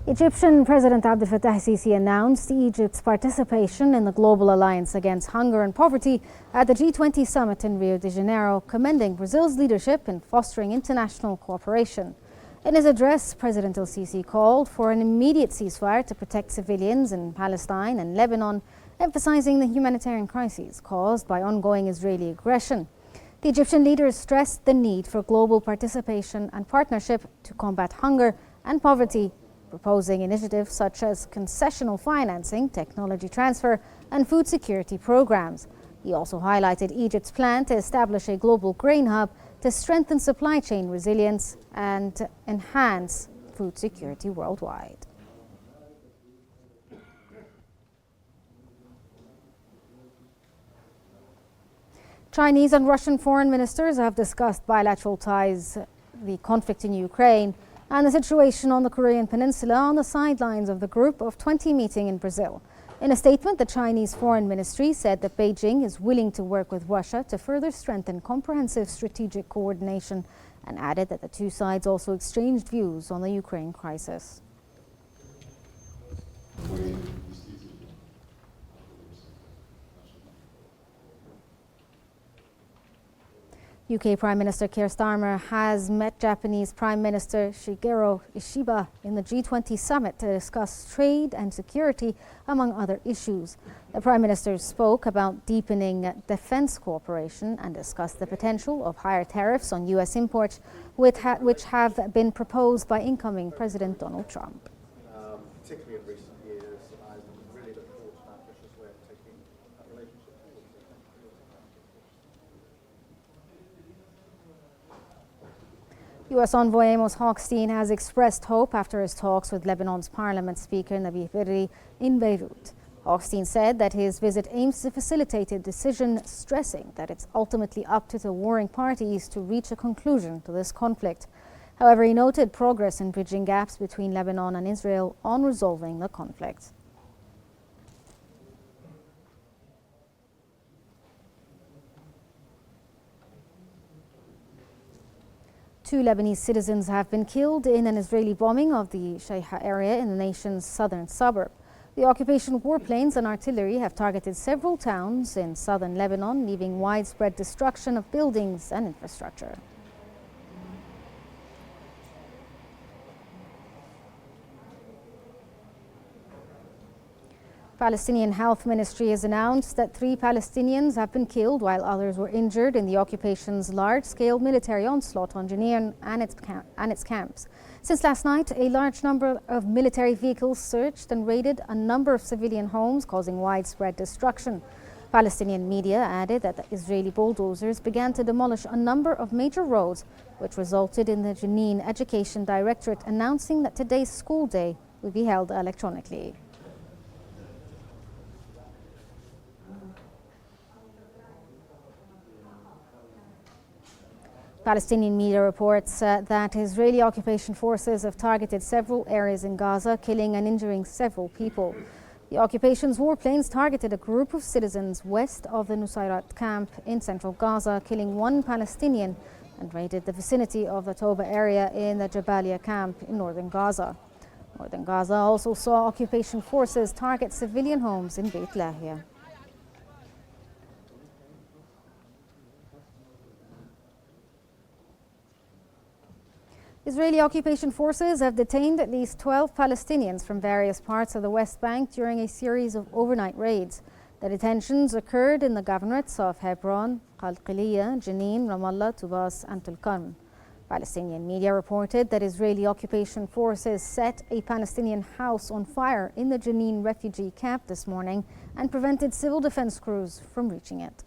Egyptian President Abdel Fattah Sisi announced Egypt's participation in the Global Alliance Against Hunger and Poverty at the G20 summit in Rio de Janeiro, commending Brazil's leadership in fostering international cooperation. In his address, President el-Sisi called for an immediate ceasefire to protect civilians in Palestine and Lebanon, emphasizing the humanitarian crises caused by ongoing Israeli aggression. The Egyptian leader stressed the need for global participation and partnership to combat hunger and poverty, proposing initiatives such as concessional financing, technology transfer, and food security programs. He also highlighted Egypt's plan to establish a global grain hub to strengthen supply chain resilience and enhance food security worldwide. Chinese and Russian foreign ministers have discussed bilateral ties, the conflict in Ukraine, and the situation on the Korean Peninsula on the sidelines of the Group of 20 meeting in Brazil. In a statement, the Chinese Foreign Ministry said that Beijing is willing to work with Russia to further strengthen comprehensive strategic coordination, and added that the two sides also exchanged views on the Ukraine crisis. UK Prime Minister Keir Starmer has met Japanese Prime Minister Shigeru Ishiba in the G20 summit to discuss trade and security, among other issues. The Prime Minister spoke about deepening defense cooperation and discussed the potential of higher tariffs on US imports, which have been proposed by incoming President Donald Trump. Particularly in recent years, I really look forward to that ambitious way of taking that relationship forward. U.S. Envoy Amos Hochstein has expressed hope after his talks with Lebanon's Parliament Speaker Nabi Berri in Beirut. Hochstein said that his visit aims to facilitate a decision, stressing that it's ultimately up to the warring parties to reach a conclusion to this conflict. However, he noted progress in bridging gaps between Lebanon and Israel on resolving the conflict. Two Lebanese citizens have been killed in an Israeli bombing of the Shaiha area in the nation's southern suburb. The occupation warplanes and artillery have targeted several towns in southern Lebanon, leaving widespread destruction of buildings and infrastructure. Palestinian Health Ministry has announced that 3 Palestinians have been killed while others were injured in the occupation's large-scale military onslaught on Jenin and its camps. Since last night, a large number of military vehicles searched and raided a number of civilian homes, causing widespread destruction. Palestinian media added that the Israeli bulldozers began to demolish a number of major roads, which resulted in the Jenin Education Directorate announcing that today's school day will be held electronically. Palestinian media reports that Israeli occupation forces have targeted several areas in Gaza, killing and injuring several people. The occupation's warplanes targeted a group of citizens west of the Nusayrat camp in central Gaza, killing 1 Palestinian, and raided the vicinity of the Toba area in the Jabalia camp in northern Gaza. Northern Gaza also saw occupation forces target civilian homes in Beit Lahia. Israeli occupation forces have detained at least 12 Palestinians from various parts of the West Bank during a series of overnight raids. The detentions occurred in the governorates of Hebron, Qalqiliyah, Jenin, Ramallah, Tubas, and Tulkarm. Palestinian media reported that Israeli occupation forces set a Palestinian house on fire in the Jenin refugee camp this morning and prevented civil defense crews from reaching it.